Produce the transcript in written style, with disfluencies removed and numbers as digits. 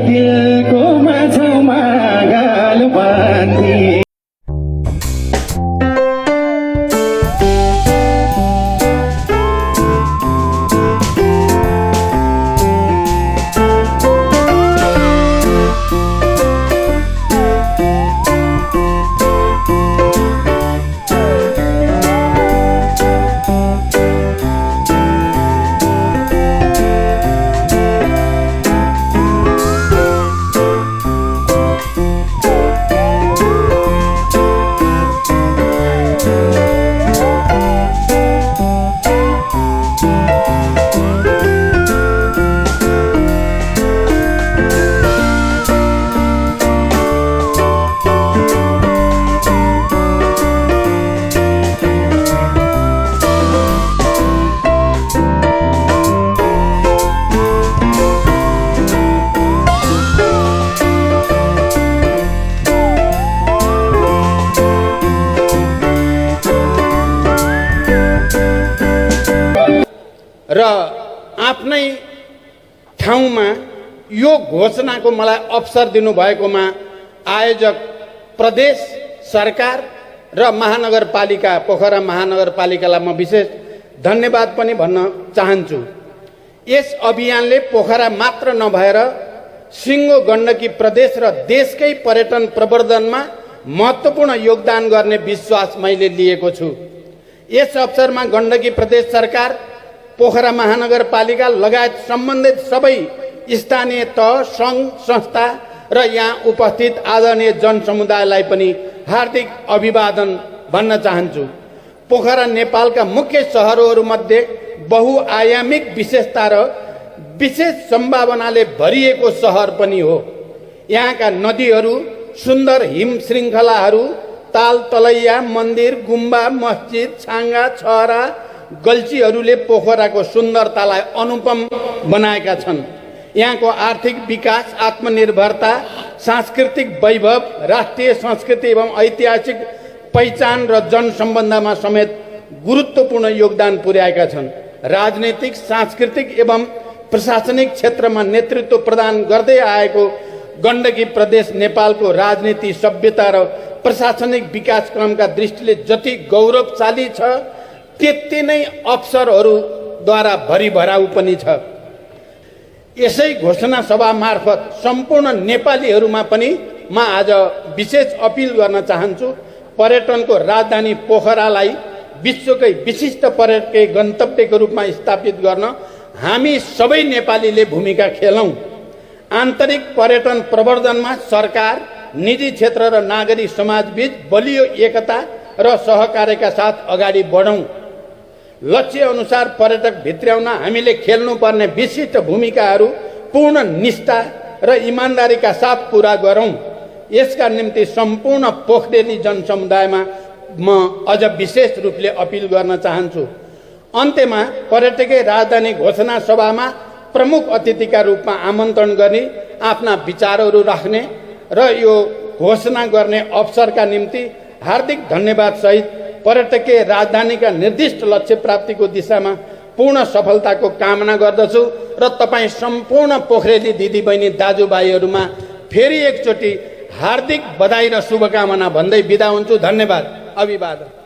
दिलको माछामा गाल बाँधी र आफ्नै ठाउँमा यो घोषणाको मलाई अवसर दिनुभएकोमा आयोजक प्रदेश सरकार र महानगरपालिका पोखरा महानगरपालिकालाई म विशेष धन्यवाद पनि भन्न चाहन्छु। यस अभियानले पोखरा मात्र नभएर सिङ्गो गण्डकी प्रदेश र देशकै पर्यटन प्रवर्धनमा महत्त्वपूर्ण योगदान गर्ने विश्वास मैले लिएको छु। यस अवसरमा गण्डकी प्रदेश सरकार पोखरा महानगरपालिका लगायत सम्बन्धित सबै स्थानीय तह सङ्घ संस्था र यहाँ उपस्थित आदरणीय जनसमुदायलाई पनि हार्दिक अभिवादन भन्न चाहन्छु। पोखरा नेपालका मुख्य सहरहरूमध्ये बहुआयामिक विशेषता र विशेष सम्भावनाले भरिएको सहर पनि हो। यहाँका नदीहरू, सुन्दर हिम श्रृङ्खलाहरू, ताल तलैया, मन्दिर, गुम्बा, मस्जिद, छाङ्गा, छहरा, गल्छीहरूले पोखराको सुन्दरतालाई अनुपम बनाएका छन्। यहाँको आर्थिक विकास, आत्मनिर्भरता, सांस्कृतिक वैभव, राष्ट्रिय संस्कृति एवं ऐतिहासिक पहिचान र जनसम्बन्धमा समेत गुरुत्वपूर्ण योगदान पुर्याएका छन्। राजनीतिक, सांस्कृतिक एवं प्रशासनिक क्षेत्रमा नेतृत्व प्रदान गर्दै आएको गण्डकी प्रदेश नेपालको राजनीति, सभ्यता र प्रशासनिक विकास क्रमका दृष्टिले जति गौरवशाली छ त्यति नै अवसरहरूद्वारा भरिभराउ पनि छ। यसै घोषणा सभा मार्फत सम्पूर्ण नेपालीहरूमा पनि म आज विशेष अपिल गर्न चाहन्छु। पर्यटनको राजधानी पोखरालाई विश्वकै विशिष्ट पर्यटकीय गन्तव्यको रूपमा स्थापित गर्न हामी सबै नेपालीले भूमिका खेलौँ। आन्तरिक पर्यटन प्रवर्धनमा सरकार, निजी क्षेत्र र नागरिक समाजबीच बलियो एकता र सहकार्यका साथ अगाडि बढौँ। लक्ष्य अनुसार पर्यटक भित्र्याउन हामीले खेल्नुपर्ने विशिष्ट भूमिकाहरू पूर्ण निष्ठा र इमान्दारीका साथ पूरा गरौँ। यसका निम्ति सम्पूर्ण पोखरेली जनसमुदायमा म अझ विशेष रूपले अपिल गर्न चाहन्छु। अन्त्यमा पर्यटकीय राजधानी घोषणा सभामा प्रमुख अतिथिका रूपमा आमन्त्रण गर्ने, आफ्ना विचारहरू राख्ने र यो घोषणा गर्ने अवसरका निम्ति हार्दिक धन्यवाद सहित पर्यटकीय राजधानीका निर्दिष्ट लक्ष्य प्राप्तिको दिशामा पूर्ण सफलताको कामना गर्दछु र तपाईँ सम्पूर्ण पोखरेली दिदीबहिनी दाजुभाइहरूमा फेरि एकचोटि हार्दिक बधाई र शुभकामना भन्दै बिदा हुन्छु। धन्यवाद। अभिवादन।